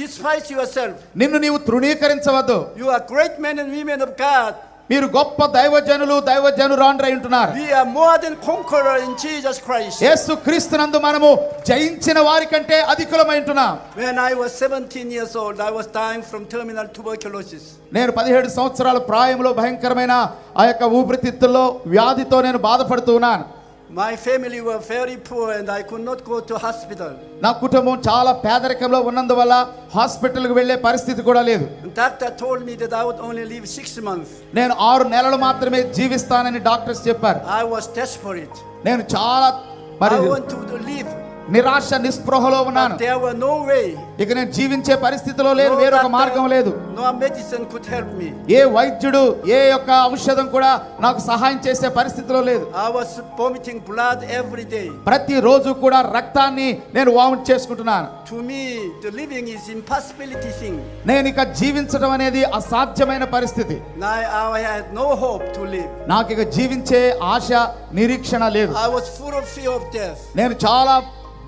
despise yourself. నిన్ను నీవు తృణీకరించవద్దు. You are great men and women of God. మీరు గొప్ప దైవజనులు దైవజనురాండ్రై ఉంటున్నారు. We are more than conqueror in Jesus Christ. యేసు క్రీస్తునందు మనము జయించిన వారి కంటే అధికులమై ఉంటున్నాం. When I was 17 years old, I was dying from terminal tuberculosis. నేను 17 సంవత్సరాల ప్రాయంలో భయంకరమైన ఆ యొక్క ఊపిరితిత్తుల్లో వ్యాధితో నేను బాధపడుతూ ఉన్నాను. My family were very poor and I could not go to hospital. నా కుటుంబం చాలా పేదరికంలో ఉన్నందువల్ల హాస్పిటల్కి వెళ్ళే పరిస్థితి కూడా లేదు. Doctor told me that I would only live 6 months. నేను 6 నెలలు మాత్రమే జీవిస్తానని డాక్టర్స్ చెప్పారు. I was desperate. నేను చాలా I want to live. నిరాశ నిస్పృహలో ఉన్నాను. There were no way. ఇక నేను జీవించే పరిస్థితిలో లేదు, వేరొక మార్గం లేదు. No medicine could help me. ఏ వైద్యుడు ఏ యొక్క ఔషధం కూడా నాకు సహాయం చేసే పరిస్థితిలో లేదు. I was vomiting blood every day. ప్రతి రోజు కూడా రక్తాన్ని నేను వామిట్ చేసుకుంటున్నాను. To me the living is impossibility thing. నేను ఇక జీవించడం అనేది అసాధ్యమైన పరిస్థితి. I had no hope to live. నాకు ఇక జీవించే ఆశ నిరీక్షణ లేదు. I was full of fear of death. నేను చాలా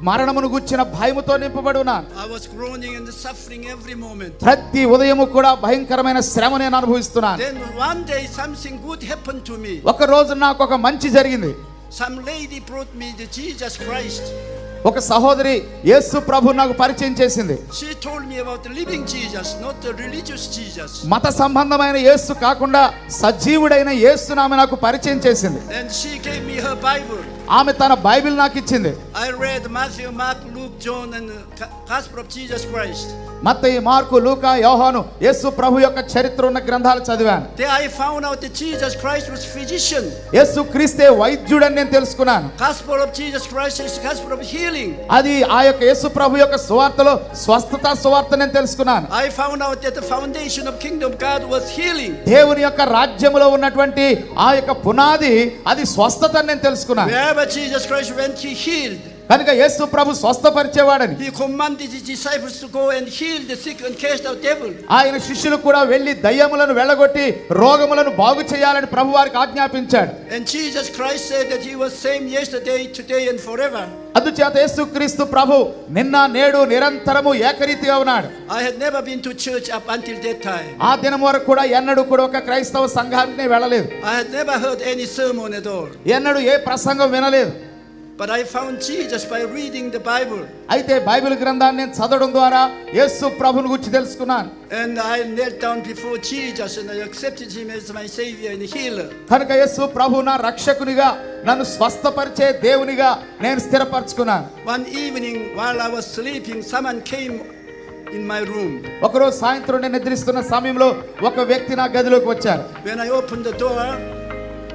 మరణమును గుర్చిన భయముతో నింపబడి ఉన్నాను. I was groaning and suffering every moment. ప్రతి ఉదయము కూడా భయంకరమైన శ్రమ నేను అనుభవిస్తున్నాను. Then one day something good happened to me. ఒక రోజు నాకు ఒక మంచి జరిగింది. Some lady brought me the Jesus Christ. ఒక సహోదరి యేసు ప్రభు నాకు పరిచయం చేసింది. She told me about the living Jesus, not the religious Jesus. మత సంబంధమైన యేసు కాకుండా సజీవుడైన యేసును ఆమె నాకు పరిచయం చేసింది. And she gave me her Bible. ఆమె తన బైబిల్ నాకు ఇచ్చింది. I read Matthew, Mark, Luke, John and Gospel of Jesus Christ. Mattayi, mark, లూకా, యోహాను యేసు ప్రభు యొక్క చరిత్ర ఉన్న గ్రంథాలు చదివాను. There I found out that Jesus Christ was physician. యేసు క్రీస్తే వైద్యుడని నేను తెలుసుకున్నాను. Gospel of Jesus Christ is the gospel of healing. అది ఆ యొక్క యేసు ప్రభు యొక్క సువార్తలో స్వస్థత సువార్త నేను తెలుసుకున్నాను. I found out that the foundation of kingdom of God was healing. దేవుని యొక్క రాజ్యములో ఉన్నటువంటి ఆ యొక్క పునాది అది స్వస్థత అని నేను తెలుసుకున్నాను. Wherever Jesus Christ went, he healed. కనుక యేసు ప్రభు స్వస్థపరిచేవాడని He commanded his disciples to go and heal the sick and cast out devil. ఆయన శిష్యులు కూడా వెళ్లి దయ్యములను వెళ్ళగొట్టి రోగములను బాగు చేయాలని ప్రభువారికి ఆజ్ఞాపించాడు. And Jesus Christ said that he was same yesterday, today and forever. అందుచేత యేసుక్రీస్తు ప్రభు నిన్న నేడు నిరంతరము ఏకరీతిగా ఉన్నాడు. I had never been to church up until that time. ఆ దినం వరకు కూడా ఎన్నడూ కూడా ఒక క్రైస్తవ సంఘానికి వెళ్ళలేదు. I had never heard any sermon at all. ఎన్నడూ ఏ ప్రసంగం వినలేదు. But I found Jesus by reading the Bible. అయితే బైబిల్ గ్రంథాన్ని నేను చదవడం ద్వారా యేసు ప్రభువుని గురించి తెలుసుకున్నాను. And I knelt down before Jesus and I accepted him as my savior and healer. కనుక యేసు ప్రభు నా రక్షకునిగా నన్ను స్వస్థపరిచే దేవునిగా నేను స్థిరపరచుకున్నాను. One evening while I was sleeping, someone came in my room. ఒకరోజు సాయంత్రం నేను నిద్రిస్తున్న సమయంలో ఒక వ్యక్తి నా గదిలోకి వచ్చారు. When I opened the door,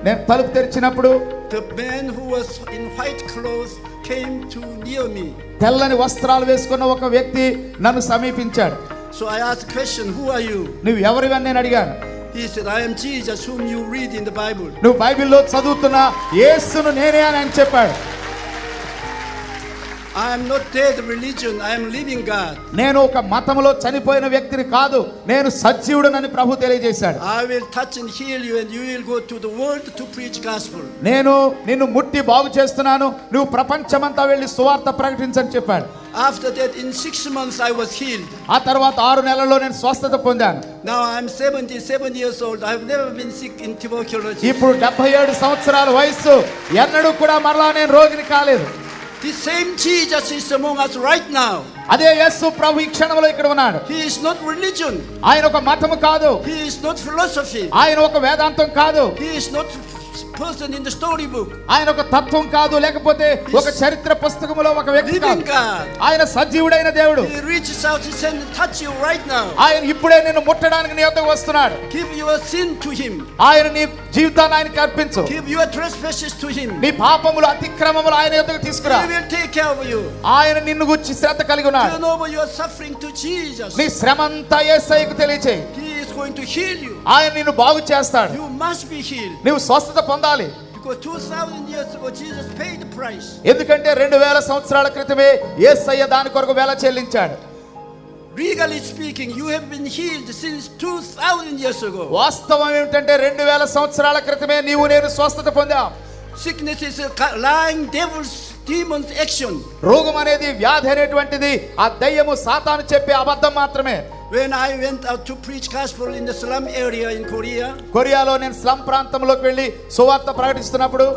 నేను తలుపు తెరిచినప్పుడు the man who was in white clothes came to near me. తెల్లని వస్త్రాలు వేసుకున్న ఒక వ్యక్తి నన్ను సమీపించాడు. So I asked the question, who are you? నువ్వు ఎవరివని నేను అడిగాను. He said, I am Jesus whom you read in the Bible. నువ్వు బైబిల్లో చదువుతున్న యేసును నేనే అని ఆయన చెప్పాడు. I am not dead religion, I am living God. నేను ఒక మతములో చనిపోయిన వ్యక్తిని కాదు, నేను సజీవుడనని ప్రభు తెలియజేశాడు. I will touch and heal you and you will go to the world to preach gospel. నేను నిన్ను ముట్టి బాగు చేస్తున్నాను, నువ్వు ప్రపంచమంతా వెళ్ళి సువార్త ప్రకటించని చెప్పాడు. After that in 6 months I was healed. ఆ తర్వాత 6 నెలల్లో నేను స్వస్థత పొందాను. Now I am 77 years old. I have never been sick in tuberculosis. ఇప్పుడు 77 సంవత్సరాల వయసు, ఎన్నడూ కూడా మరలా నేను రోగిని కాలేదు. The same Jesus is among us right now. అదే యేసు ప్రభు ఈ క్షణంలో ఇక్కడ ఉన్నాడు. He is not religion. ఆయన ఒక మతము కాదు. He is not philosophy. ఆయన ఒక వేదాంతం కాదు. He is not person in the storybook. ఆయన ఒక తత్వం కాదు, లేకపోతే ఒక చరిత్ర పుస్తకములో ఒక వ్యక్తి living కాదు. God. ఆయన సజీవుడైన దేవుడు. He reaches out his hand and touch you right now. ఆయన ఇప్పుడే నిన్ను ముట్టడానికి నీ వద్దకు వస్తున్నాడు. Give your sin to him. ఆయన నీ జీవితాన్ని ఆయనకి అర్పించు. Give your trespasses to him. నీ పాపములు అతిక్రమములు ఆయన యొద్దకు తీసుకురా. He will take care of you. ఆయన నిన్ను గురించి శ్రద్ధ కలిగి ఉన్నాడు. Turn over your suffering to Jesus. నీ శ్రమంతా యేసయ్యకు తెలియచేయి. He is going to heal you. ఆయన నిన్ను బాగు చేస్తాడు. You must be healed. నీవు స్వస్థత పొందాలి. Because 2000 years ago Jesus paid the price. ఎందుకంటే 2000 సంవత్సరాల క్రితమే యేసయ్య దాని కొరకు వేల చెల్లించాడు. Legally speaking, you have been healed since 2000 years ago. వాస్తవం ఏమిటంటే 2000 సంవత్సరాల క్రితమే నీవు నేను స్వస్థత పొందాం. Sickness is a lying devil's demon's action. రోగం అనేది వ్యాధి అనేటువంటిది ఆ దయ్యము సాతాను చెప్పే అబద్ధం మాత్రమే. When I went out to preach gospel in the slum area in Korea, కొరియాలో నేను స్లమ్ ప్రాంతంలోకి వెళ్ళి సువార్త ప్రకటిస్తున్నప్పుడు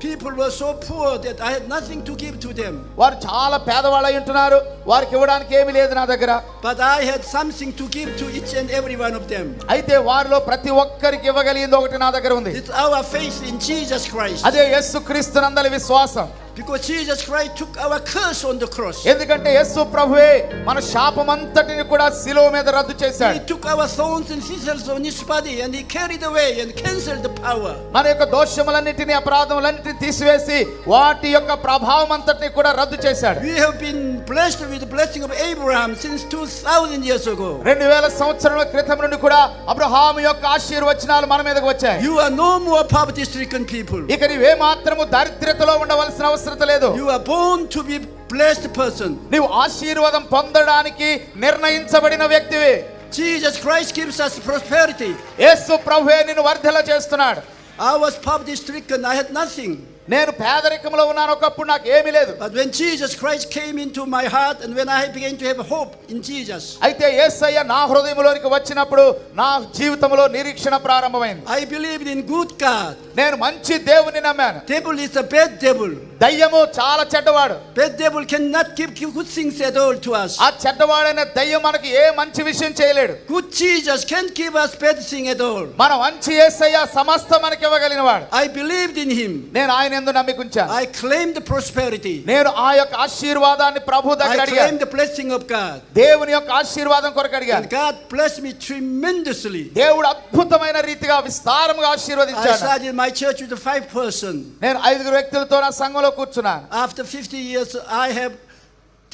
people were so poor that I had nothing to give to them. వారు చాలా పేదవాళ్ళై ఉంటున్నారు, వారికి ఇవ్వడానికి ఏమీ లేదు నా దగ్గర. But I had something to give to each and every one of them. అయితే వారిలో ప్రతి ఒక్కరికి ఇవ్వగలిగింది ఒకటి నా దగ్గర ఉంది. It's our faith in Jesus Christ. అదే యేసుక్రీస్తునందలి విశ్వాసం. Because Jesus Christ took our curse on the cross. ఎందుకంటే యేసు ప్రభువే మన శాపమంతటిని కూడా శిలువ మీద రద్దు చేశాడు. He took our thorns and thistles on his body and he carried away and canceled the power. మన యొక్క దోషములన్నిటిని అపరాధములన్నిటిని తీసివేసి వాటి యొక్క ప్రభావం అంతటిని కూడా రద్దు చేశాడు. We have been blessed with the blessing of Abraham since 2000 years ago. 2000 సంవత్సరాల క్రితం నుండి కూడా అబ్రహాము యొక్క ఆశీర్వచనాలు మన మీదకి వచ్చాయి. You are no more poverty stricken people. ఇక నీవే మాత్రము దరిద్రతలో ఉండవలసిన అవసరం లేదు. You are born to be blessed person. నీవు ఆశీర్వాదం పొందడానికి నిర్ణయించబడిన వ్యక్తివి. Jesus Christ gives us prosperity. యేసు ప్రభువే నిన్ను వర్ధిల్ల చేస్తున్నాడు. I was poverty stricken. I had nothing. నేను పేదరికంలో ఉన్నాను, ఒకప్పుడు నాకు ఏమీ లేదు. But when Jesus Christ came into my heart and when I began to have hope in Jesus, అయితే యేసయ్య నా హృదయంలోనికి వచ్చినప్పుడు నా జీవితంలో నిరీక్షణ ప్రారంభమైంది. I believed in good God. నేను మంచి దేవుని నమ్మాను. Devil is a bad devil. దయ్యము చాలా చెడ్డవాడు. Bad devil cannot give good things at all to us. ఆ చెడ్డవాడైన దయ్యం మనకి ఏ మంచి విషయం చేయలేడు. Good Jesus can't give us bad thing at all. మన మంచి యేసయ్య సమస్త మనకి ఇవ్వగలిగినవాడు. I believed in him. నేను ఆయన యందు నమ్మిక ఉంచాను. I claimed the prosperity. నేను ఆ యొక్క ఆశీర్వాదాన్ని ప్రభు దగ్గర I అడిగాను. claimed the blessing of God. దేవుని యొక్క ఆశీర్వాదం కొరకు అడిగాను. And God blessed me tremendously. దేవుడు అద్భుతమైన రీతిగా విస్తారముగా I ఆశీర్వదించాడు. started my church with 5 person. నేను 5 వ్యక్తులతో నా సంఘంలో కూర్చున్నాను. After 50 years, I have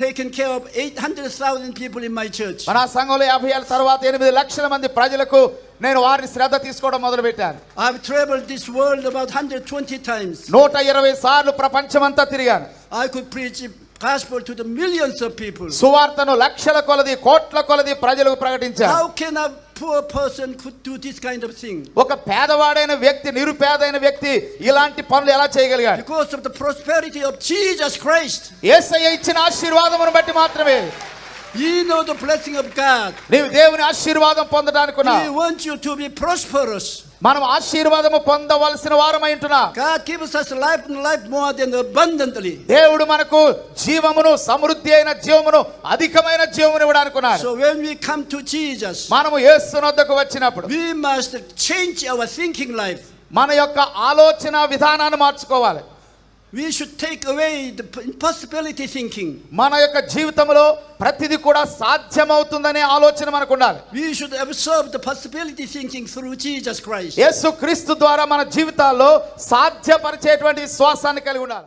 taken care of 800,000 people in my church. మన సంఘంలో 50 ఏళ్ల తర్వాత 8 లక్షల మంది ప్రజలకు నేను వారిని శ్రద్ధ తీసుకోవడం మొదలు పెట్టాను. I've traveled this world about 120 times. 120 సార్లు ప్రపంచమంతా తిరిగాను. I could preach gospel to the millions of people. సువార్తను లక్షల కొలది కోట్ల కొలది ప్రజలకు ప్రకటించాను. How can a poor person could do this kind of thing? ఒక పేదవాడైన వ్యక్తి, నిరుపేదైన వ్యక్తి ఇలాంటి పనులు ఎలా చేయగలిగాడు? Because of the prosperity of Jesus Christ. యేసయ్య ఇచ్చిన ఆశీర్వాదమును బట్టి మాత్రమే. You know the blessing of God. నీవు దేవుని ఆశీర్వాదం పొందడానికి ఉన్నావు. He wants you to be prosperous. మనం ఆశీర్వాదము పొందవలసిన వారమై ఉంటున్నాం. God gives us life and life more than abundantly. దేవుడు మనకు జీవమును, సమృద్ధి అయిన జీవమును, అధికమైన జీవమును ఇవ్వడానికి ఉన్నాడు. So when we come to Jesus, మనము యేసు వద్దకు వచ్చినప్పుడు we must change our thinking life. మన యొక్క ఆలోచన విధానాన్ని మార్చుకోవాలి. We should take away the impossibility thinking. మన యొక్క జీవితంలో ప్రతిదీ కూడా సాధ్యమవుతుందనే ఆలోచన మనకు ఉండాలి. We should absorb the possibility thinking through Jesus Christ. యేసుక్రీస్తు ద్వారా మన జీవితాల్లో సాధ్యపరిచేటువంటి విశ్వాసాన్ని కలిగి ఉండాలి.